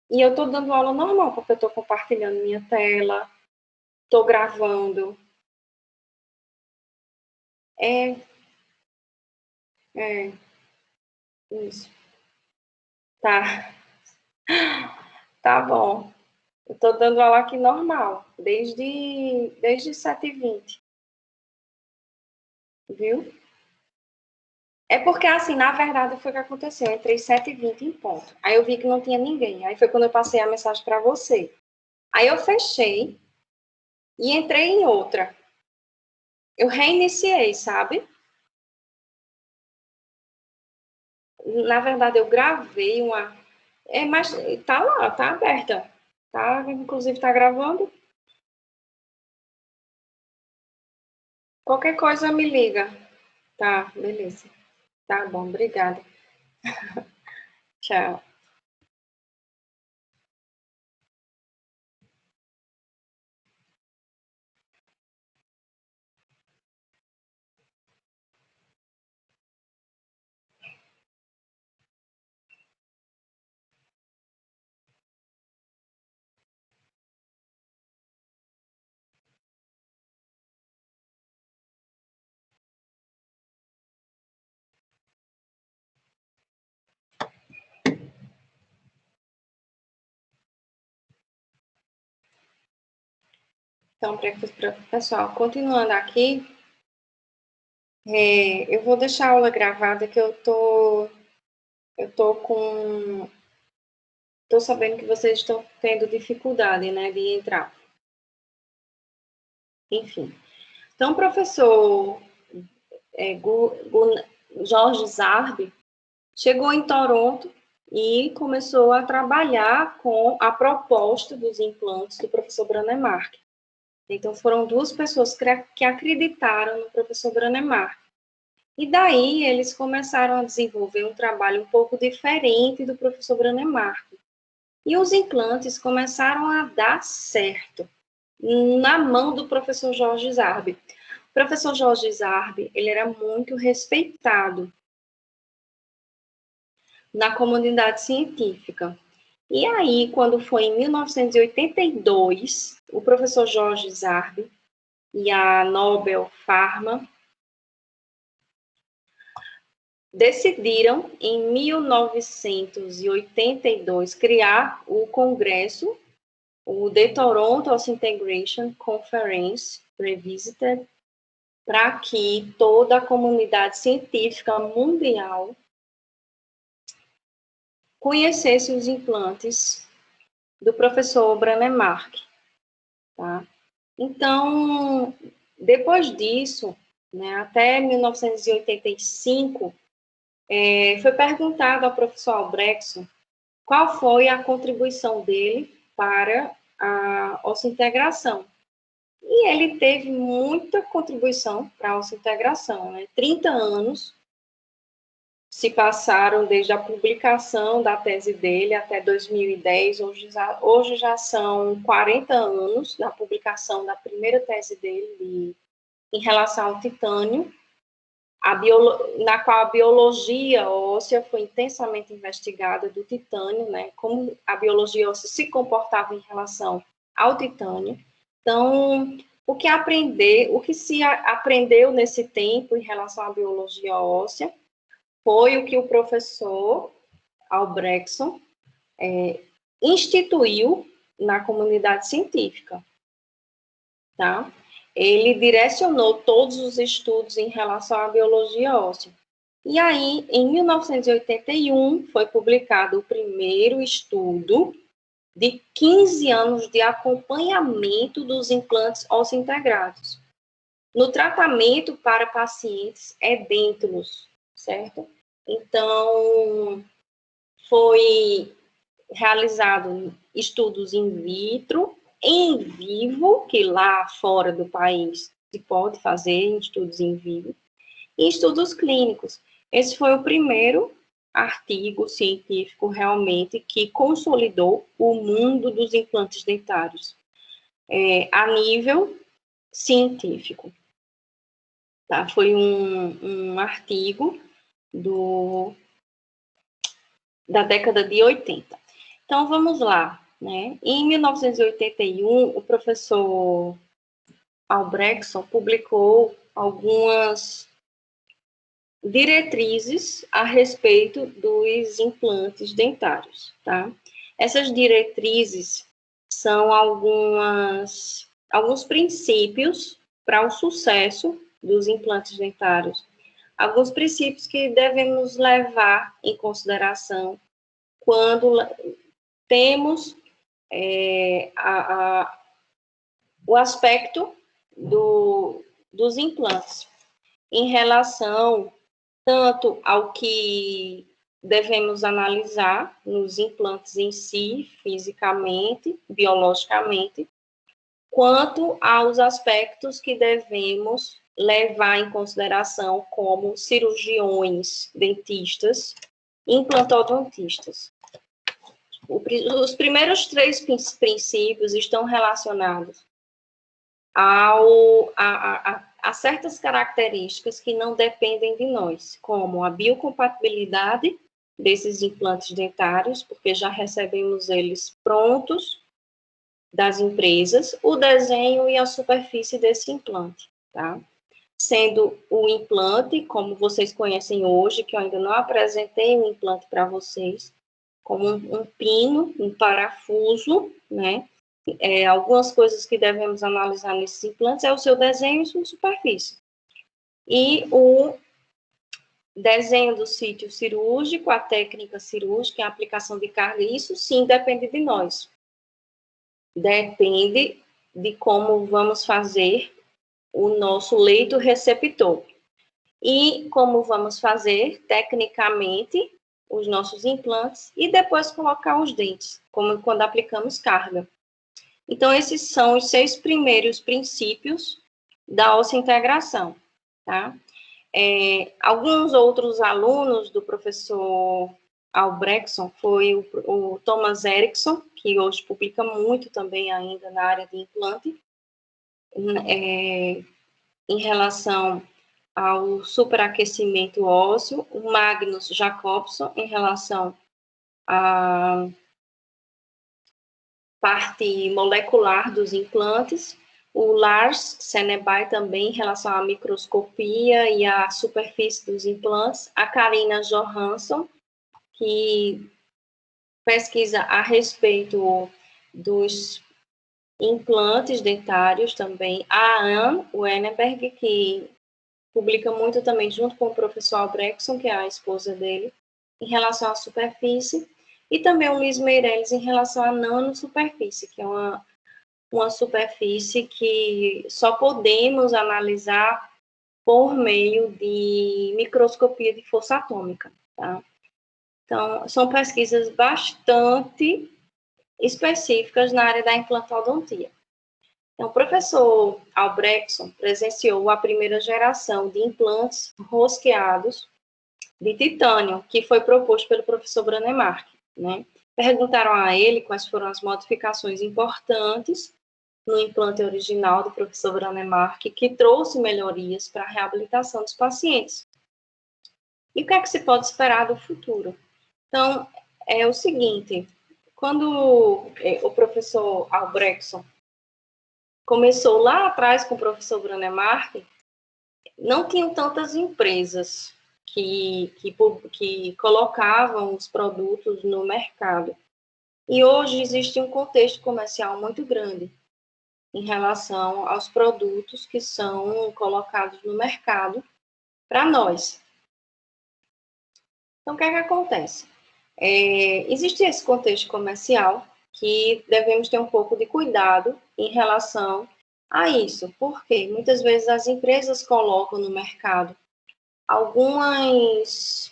E eu tô dando aula normal, porque eu tô compartilhando minha tela, tô gravando. É, é, isso. Tá, tá bom. Eu tô dando aula aqui normal, desde 7h20, viu? É porque, assim, na verdade, foi o que aconteceu. Eu entrei 7h20 em ponto. Aí eu vi que não tinha ninguém. Aí foi quando eu passei a mensagem para você. Aí eu fechei e entrei em outra. Eu reiniciei, sabe? Na verdade, eu gravei uma. É, mas tá lá, tá aberta. Tá, inclusive tá gravando. Qualquer coisa me liga. Tá, beleza. Tá bom, obrigada. Tchau. Então, pessoal, continuando aqui, eu vou deixar a aula gravada que eu tô com, tô sabendo que vocês estão tendo dificuldade, né, de entrar. Enfim. Então, o professor Jorge Zarbi chegou em Toronto e começou a trabalhar com a proposta dos implantes do professor Branemark. Então, foram 2 pessoas que acreditaram no professor Branemark. E daí, eles começaram a desenvolver um trabalho um pouco diferente do professor Branemark. E os implantes começaram a dar certo na mão do professor Jorge Zarbi. O professor Jorge Zarbi, ele era muito respeitado na comunidade científica. E aí, quando foi em 1982, o professor Jorge Zarbi e a Nobel Pharma decidiram, em 1982, criar o Congresso, o The Toronto Integration Conference Revisited, para que toda a comunidade científica mundial conhecesse os implantes do professor Branemark, tá? Então, depois disso, né, até 1985, foi perguntado ao professor Albrechtsen qual foi a contribuição dele para a osseointegração. E ele teve muita contribuição para a osseointegração, né? 30 anos se passaram desde a publicação da tese dele até 2010, hoje já são 40 anos da publicação da primeira tese dele em relação ao titânio, na qual a biologia óssea foi intensamente investigada do titânio, né, como a biologia óssea se comportava em relação ao titânio. Então, o que se aprendeu nesse tempo em relação à biologia óssea foi o que o professor Albrechtsen instituiu na comunidade científica, tá? Ele direcionou todos os estudos em relação à biologia óssea. E aí, em 1981, foi publicado o primeiro estudo de 15 anos de acompanhamento dos implantes ósseo-integrados no tratamento para pacientes edêntulos, certo? Então, foi realizado estudos in vitro, em vivo, que lá fora do país se pode fazer em estudos in vivo, e estudos clínicos. Esse foi o primeiro artigo científico realmente que consolidou o mundo dos implantes dentários a nível científico. Tá? Foi um artigo da década de 80. Então, vamos lá. Né? Em 1981, o professor Albrechtson publicou algumas diretrizes a respeito dos implantes dentários, tá? Essas diretrizes são alguns princípios para o sucesso dos implantes dentários, alguns princípios que devemos levar em consideração quando temos o aspecto dos implantes em relação tanto ao que devemos analisar nos implantes em si, fisicamente, biologicamente, quanto aos aspectos que devemos levar em consideração como cirurgiões, dentistas, implantodontistas. Os primeiros 3 princípios estão relacionados a certas características que não dependem de nós, como a biocompatibilidade desses implantes dentários, porque já recebemos eles prontos das empresas, o desenho e a superfície desse implante, tá? Sendo o implante, como vocês conhecem hoje, que eu ainda não apresentei um implante para vocês, como um pino, um parafuso, né? Algumas coisas que devemos analisar nesses implantes é o seu desenho e sua superfície. E o desenho do sítio cirúrgico, a técnica cirúrgica, a aplicação de carga, isso sim depende de nós. Depende de como vamos fazer o nosso leito receptor. E como vamos fazer, tecnicamente, os nossos implantes e depois colocar os dentes, como quando aplicamos carga. Então, esses são os 6 primeiros princípios da osseointegração, tá? Alguns outros alunos do professor Albrechtson foi o Thomas Erickson, que hoje publica muito também ainda na área de implante, em relação ao superaquecimento ósseo, o Magnus Jacobson, em relação à parte molecular dos implantes, o Lars Senebay também em relação à microscopia e à superfície dos implantes, a Karina Johansson, que pesquisa a respeito dos implantes dentários também, a Anne Wennerberg, que publica muito também junto com o professor Albrechtson, que é a esposa dele, em relação à superfície, e também o Luiz Meirelles em relação à nanosuperfície, que é uma superfície que só podemos analisar por meio de microscopia de força atômica, tá? Então, são pesquisas bastante específicas na área da implantodontia. Então, o professor Albrechtson presenciou a primeira geração de implantes rosqueados de titânio, que foi proposto pelo professor Branemark, né? Perguntaram a ele quais foram as modificações importantes no implante original do professor Branemark, que trouxe melhorias para a reabilitação dos pacientes. E o que é que se pode esperar do futuro? Então, é o seguinte, quando o professor Albrechtson começou lá atrás com o professor Branemark, não tinham tantas empresas que colocavam os produtos no mercado. E hoje existe um contexto comercial muito grande em relação aos produtos que são colocados no mercado para nós. Então, o que é que acontece? Existe esse contexto comercial que devemos ter um pouco de cuidado em relação a isso, porque muitas vezes as empresas colocam no mercado alguns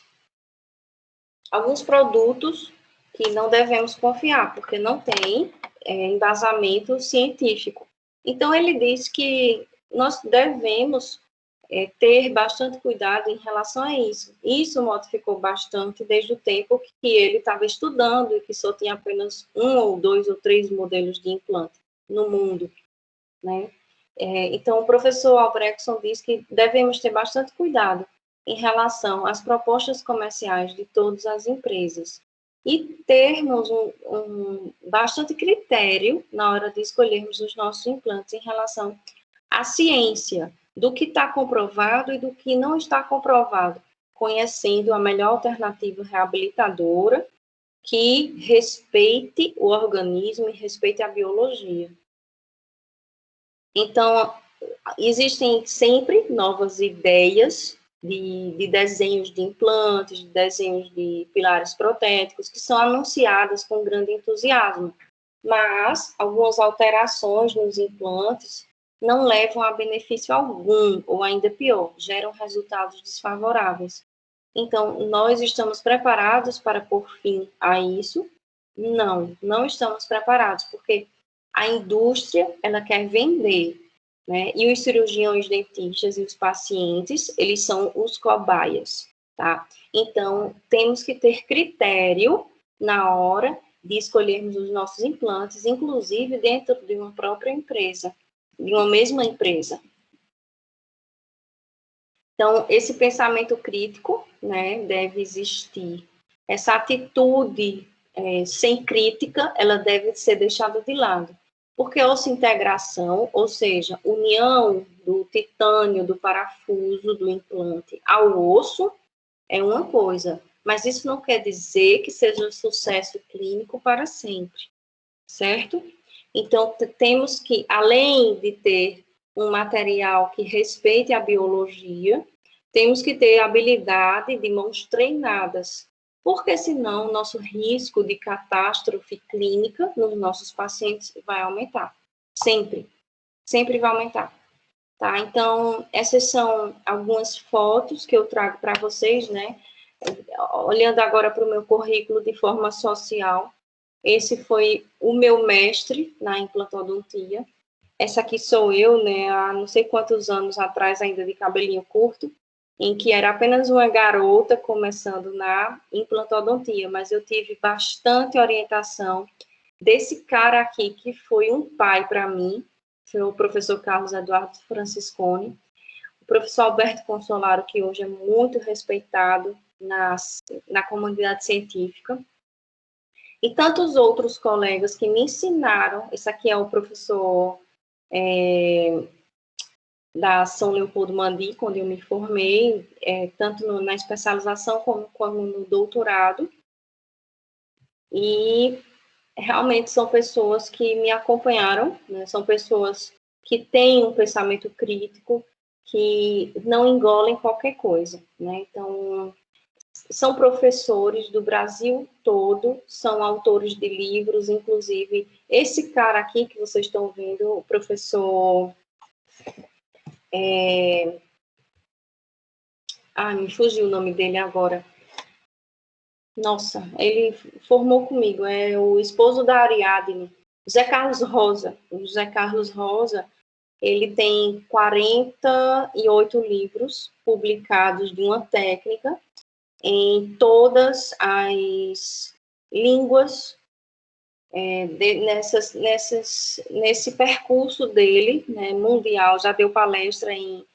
produtos que não devemos confiar, porque não tem embasamento científico. Então, ele diz que nós devemos ter bastante cuidado em relação a isso. Isso modificou bastante desde o tempo que ele estava estudando e que só tinha apenas 1 ou 2 ou 3 modelos de implante no mundo, né? Então, o professor Albrechtson diz que devemos ter bastante cuidado em relação às propostas comerciais de todas as empresas e termos bastante critério na hora de escolhermos os nossos implantes em relação à ciência, do que está comprovado e do que não está comprovado, conhecendo a melhor alternativa reabilitadora que respeite o organismo e respeite a biologia. Então, existem sempre novas ideias de desenhos de implantes, de desenhos de pilares protéticos, que são anunciadas com grande entusiasmo, mas algumas alterações nos implantes não levam a benefício algum, ou ainda pior, geram resultados desfavoráveis. Então, nós estamos preparados para pôr fim a isso? Não estamos preparados, porque a indústria, ela quer vender, né? E os cirurgiões dentistas e os pacientes, eles são os cobaias, tá? Então, temos que ter critério na hora de escolhermos os nossos implantes, inclusive dentro de uma própria empresa, de uma mesma empresa. Então, esse pensamento crítico, né, deve existir. Essa atitude sem crítica, ela deve ser deixada de lado. Porque osso-integração, ou seja, união do titânio, do parafuso, do implante ao osso, é uma coisa. Mas isso não quer dizer que seja sucesso clínico para sempre, certo? Então, temos que, além de ter um material que respeite a biologia, temos que ter habilidade de mãos treinadas, porque senão o nosso risco de catástrofe clínica nos nossos pacientes vai aumentar. Sempre vai aumentar. Tá? Então, essas são algumas fotos que eu trago para vocês, né? Olhando agora para o meu currículo de forma social, esse foi o meu mestre na implantodontia. Essa aqui sou eu, né, há não sei quantos anos atrás, ainda de cabelinho curto, em que era apenas uma garota começando na implantodontia, mas eu tive bastante orientação desse cara aqui, que foi um pai para mim, foi o professor Carlos Eduardo Franciscone, o professor Alberto Consolaro, que hoje é muito respeitado na comunidade científica, e tantos outros colegas que me ensinaram. Esse aqui é o professor da São Leopoldo Mandi, quando eu me formei, tanto na especialização como no doutorado. E realmente são pessoas que me acompanharam, né? São pessoas que têm um pensamento crítico, que não engolem qualquer coisa, né? Então, são professores do Brasil todo, são autores de livros, inclusive esse cara aqui que vocês estão vendo, o professor... me fugiu o nome dele agora. Nossa, ele formou comigo, é o esposo da Ariadne, José Carlos Rosa. O José Carlos Rosa, ele tem 48 livros publicados de uma técnica em todas as línguas, nesse percurso dele, né, mundial. Já deu palestra em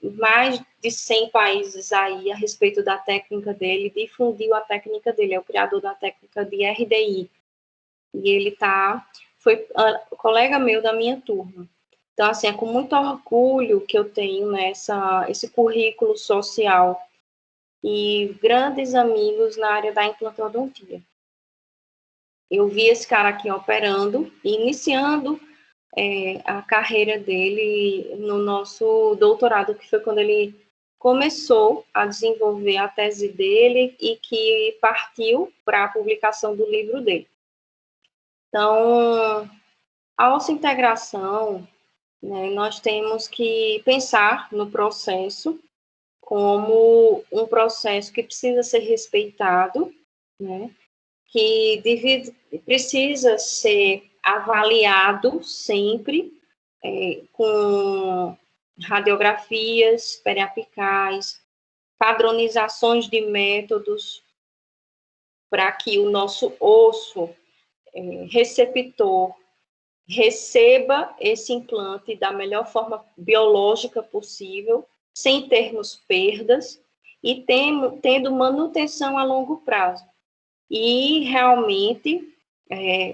mais de 100 países aí a respeito da técnica dele, difundiu a técnica dele, é o criador da técnica de RDI. E ele foi colega meu da minha turma. Então, assim, é com muito orgulho que eu tenho esse currículo social e grandes amigos na área da implantodontia. Eu vi esse cara aqui operando e iniciando a carreira dele no nosso doutorado, que foi quando ele começou a desenvolver a tese dele e que partiu para a publicação do livro dele. Então, a osso-integração, né, nós temos que pensar no processo como um processo que precisa ser respeitado, né, que precisa ser avaliado sempre, com radiografias periapicais, padronizações de métodos, para que o nosso osso receptor receba esse implante da melhor forma biológica possível, sem termos perdas e tendo manutenção a longo prazo. E realmente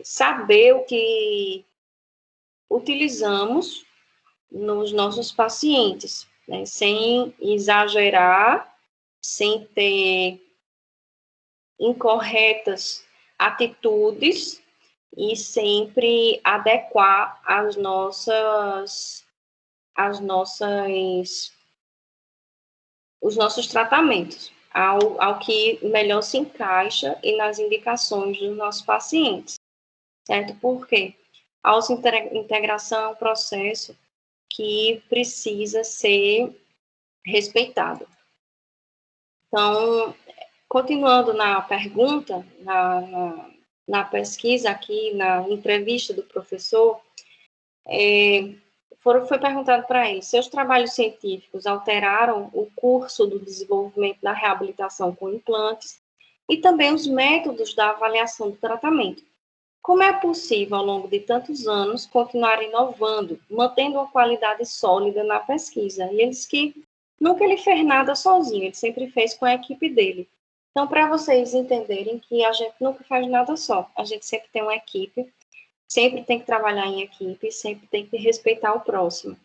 saber o que utilizamos nos nossos pacientes, né? Sem exagerar, sem ter incorretas atitudes e sempre adequar os nossos tratamentos ao que melhor se encaixa e nas indicações dos nossos pacientes, certo? Porque a integração é um processo que precisa ser respeitado. Então, continuando na pergunta, na pesquisa aqui, na entrevista do professor, foi perguntado para ele, seus trabalhos científicos alteraram o curso do desenvolvimento da reabilitação com implantes e também os métodos da avaliação do tratamento. Como é possível, ao longo de tantos anos, continuar inovando, mantendo uma qualidade sólida na pesquisa? E ele disse que nunca ele fez nada sozinho, ele sempre fez com a equipe dele. Então, para vocês entenderem que a gente nunca faz nada só, a gente sempre tem uma equipe, sempre tem que trabalhar em equipe, sempre tem que respeitar o próximo.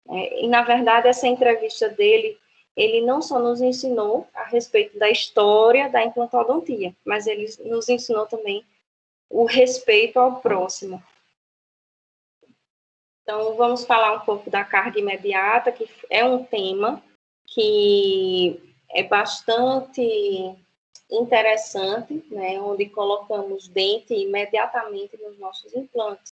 E, na verdade, essa entrevista dele, ele não só nos ensinou a respeito da história da implantodontia, mas ele nos ensinou também o respeito ao próximo. Então, vamos falar um pouco da carga imediata, que é um tema que é bastante interessante, né, onde colocamos dente imediatamente nos nossos implantes.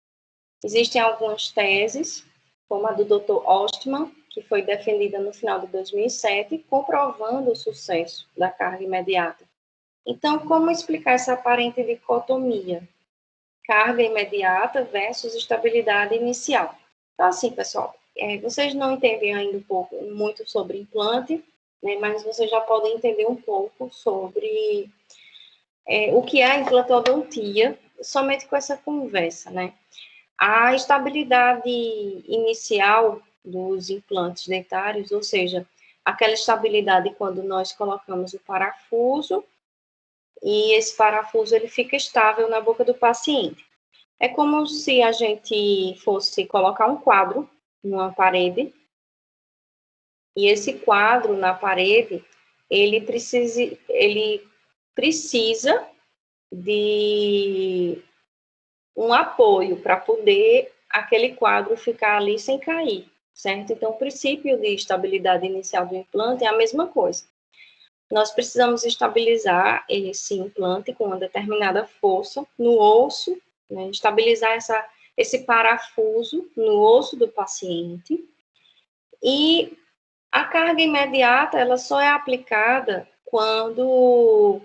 Existem algumas teses, como a do Dr. Ostman, que foi defendida no final de 2007, comprovando o sucesso da carga imediata. Então, como explicar essa aparente dicotomia? Carga imediata versus estabilidade inicial. Então, assim, pessoal, vocês não entendem ainda muito sobre implante, né, mas vocês já podem entender um pouco sobre o que é a implantodontia, somente com essa conversa, né? A estabilidade inicial dos implantes dentários, ou seja, aquela estabilidade quando nós colocamos o parafuso e esse parafuso ele fica estável na boca do paciente. É como se a gente fosse colocar um quadro numa parede e esse quadro na parede, ele precisa de um apoio para poder aquele quadro ficar ali sem cair, certo? Então, o princípio de estabilidade inicial do implante é a mesma coisa. Nós precisamos estabilizar esse implante com uma determinada força no osso, né? Estabilizar esse parafuso no osso do paciente. E a carga imediata, ela só é aplicada quando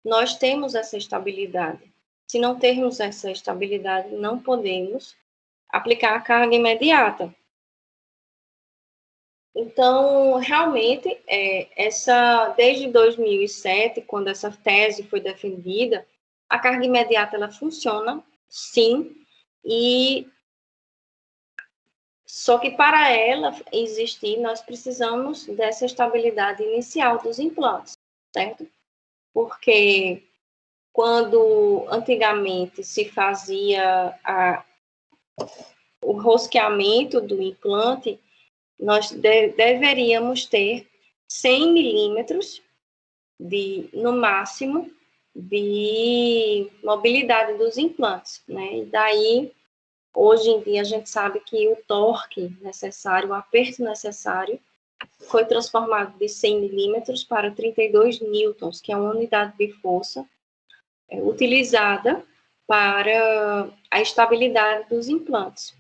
nós temos essa estabilidade. Se não termos essa estabilidade, não podemos aplicar a carga imediata. Então, realmente, desde 2007, quando essa tese foi defendida, a carga imediata ela funciona, sim, só que para ela existir, nós precisamos dessa estabilidade inicial dos implantes, certo? Porque quando antigamente se fazia o rosqueamento do implante, nós deveríamos ter 100 milímetros no máximo, de mobilidade dos implantes, né? E daí, hoje em dia, a gente sabe que o torque necessário, o aperto necessário, foi transformado de 100 milímetros para 32 newtons, que é uma unidade de força utilizada para a estabilidade dos implantes,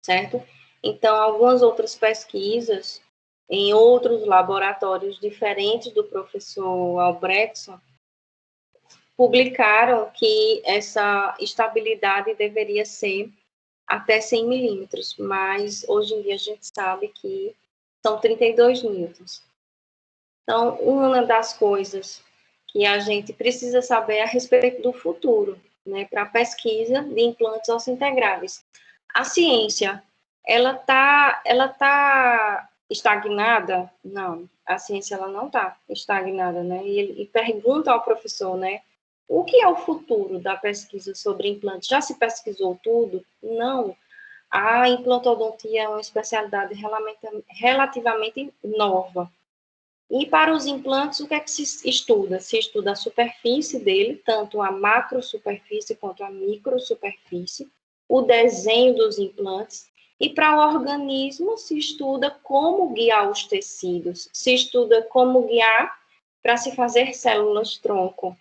certo? Então, algumas outras pesquisas em outros laboratórios diferentes do professor Albrechtson publicaram que essa estabilidade deveria ser até 100 milímetros, mas hoje em dia a gente sabe que são 32 newtons. Então, uma das coisas que a gente precisa saber é a respeito do futuro, né, para a pesquisa de implantes osseointegráveis. A ciência, ela tá estagnada? Não, a ciência ela não está estagnada, né? E pergunta ao professor, né, o que é o futuro da pesquisa sobre implantes? Já se pesquisou tudo? Não. A implantodontia é uma especialidade relativamente nova. E para os implantes, o que é que se estuda? Se estuda a superfície dele, tanto a macrosuperfície quanto a microsuperfície, o desenho dos implantes, e para o organismo se estuda como guiar os tecidos, se estuda como guiar para se fazer células-tronco,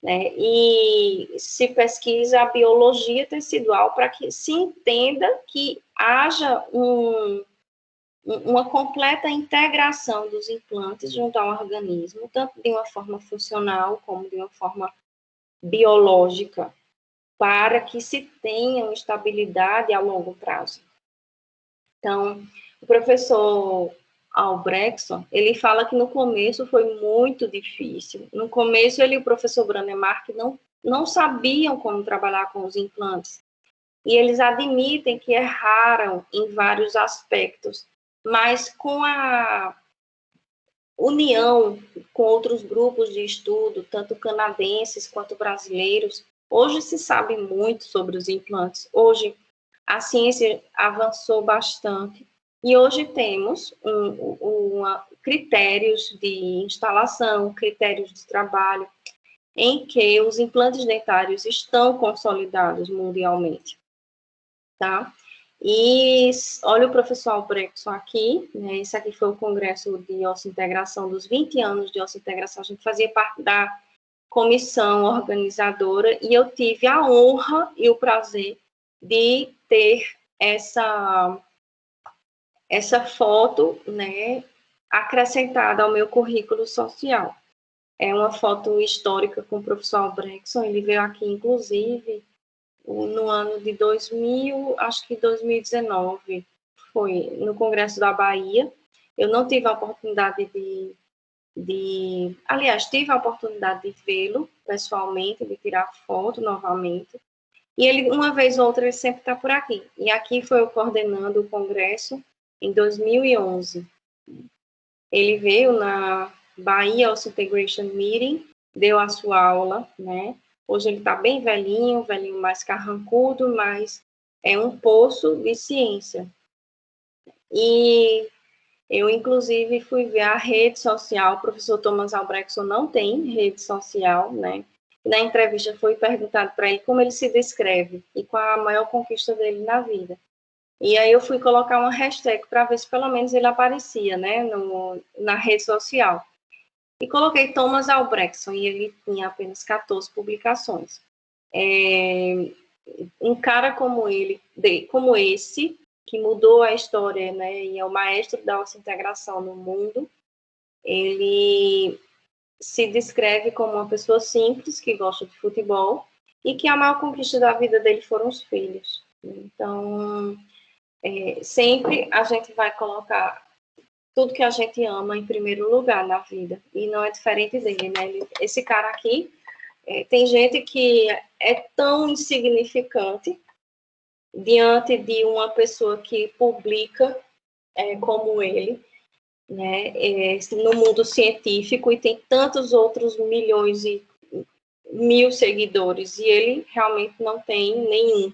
né? E se pesquisa a biologia tecidual para que se entenda que haja uma completa integração dos implantes junto ao organismo, tanto de uma forma funcional como de uma forma biológica, para que se tenha uma estabilidade a longo prazo. Então, o professor Albrechtson, ele fala que no começo foi muito difícil. No começo, ele e o professor Brannemark não sabiam como trabalhar com os implantes. E eles admitem que erraram em vários aspectos, mas com a união com outros grupos de estudo, tanto canadenses quanto brasileiros, hoje se sabe muito sobre os implantes. Hoje a ciência avançou bastante e hoje temos critérios de instalação, critérios de trabalho, em que os implantes dentários estão consolidados mundialmente, tá? E olha o professor Albrechtson aqui, né? Esse aqui foi o congresso de osseointegração dos 20 anos de osseointegração. A gente fazia parte da comissão organizadora e eu tive a honra e o prazer de ter essa foto, né, acrescentada ao meu currículo social. É uma foto histórica com o professor Albrechtson. Ele veio aqui, inclusive, no ano de 2000, acho que 2019, foi no Congresso da Bahia. Eu não tive a oportunidade aliás, tive a oportunidade de vê-lo pessoalmente, de tirar foto novamente. E ele, uma vez ou outra, ele sempre está por aqui. E aqui foi eu coordenando o congresso em 2011. Ele veio na Bahia Osseointegration Meeting, deu a sua aula, né? Hoje ele está bem velhinho mais carrancudo, mas é um poço de ciência. E eu, inclusive, fui ver a rede social. O professor Thomas Albrechtson não tem rede social, né? Na entrevista foi perguntado para ele como ele se descreve e qual a maior conquista dele na vida. E aí eu fui colocar uma hashtag para ver se pelo menos ele aparecia, né, na rede social. E coloquei Thomas Albrechtson e ele tinha apenas 14 publicações. Um cara como ele, como esse, que mudou a história, né, e é o maestro da osseointegração no mundo, ele se descreve como uma pessoa simples, que gosta de futebol, e que a maior conquista da vida dele foram os filhos. Então, sempre a gente vai colocar tudo que a gente ama em primeiro lugar na vida, e não é diferente dele, né? Esse cara aqui, tem gente que é tão insignificante diante de uma pessoa que publica como ele, né, no mundo científico, e tem tantos outros milhões e mil seguidores, e ele realmente não tem nenhum,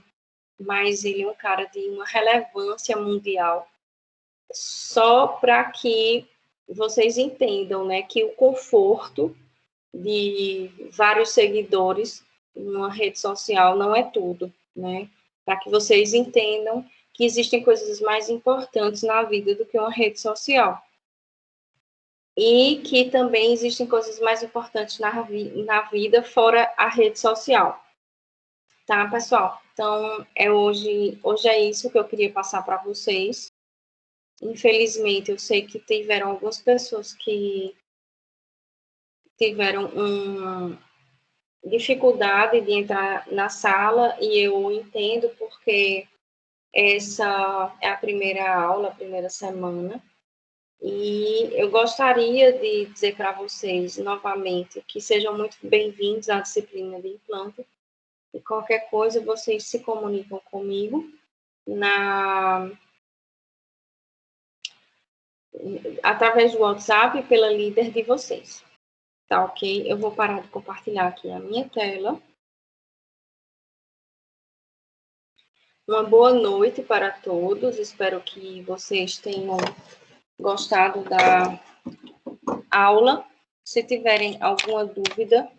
mas ele é um cara de uma relevância mundial. Só para que vocês entendam, né, que o conforto de vários seguidores numa rede social não é tudo, né? Para que vocês entendam que existem coisas mais importantes na vida do que uma rede social. E que também existem coisas mais importantes na vida fora a rede social. Tá, pessoal? Então, hoje é isso que eu queria passar para vocês. Infelizmente, eu sei que tiveram algumas pessoas que tiveram uma dificuldade de entrar na sala, e eu entendo porque Essa é a primeira aula, a primeira semana. E eu gostaria de dizer para vocês, novamente, que sejam muito bem-vindos à disciplina de implante. E qualquer coisa, vocês se comunicam comigo através do WhatsApp e pela líder de vocês. Tá ok? Eu vou parar de compartilhar aqui a minha tela. Uma boa noite para todos. Espero que vocês tenham gostado da aula. Se tiverem alguma dúvida,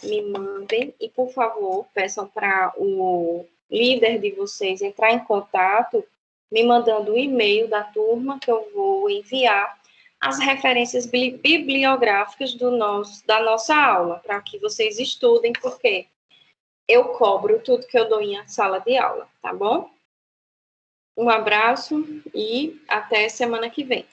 me mandem e, por favor, peçam para o líder de vocês entrar em contato, me mandando o e-mail da turma que eu vou enviar as referências bibliográficas da nossa aula, para que vocês estudem, porque eu cobro tudo que eu dou em sala de aula, tá bom? Um abraço e até semana que vem.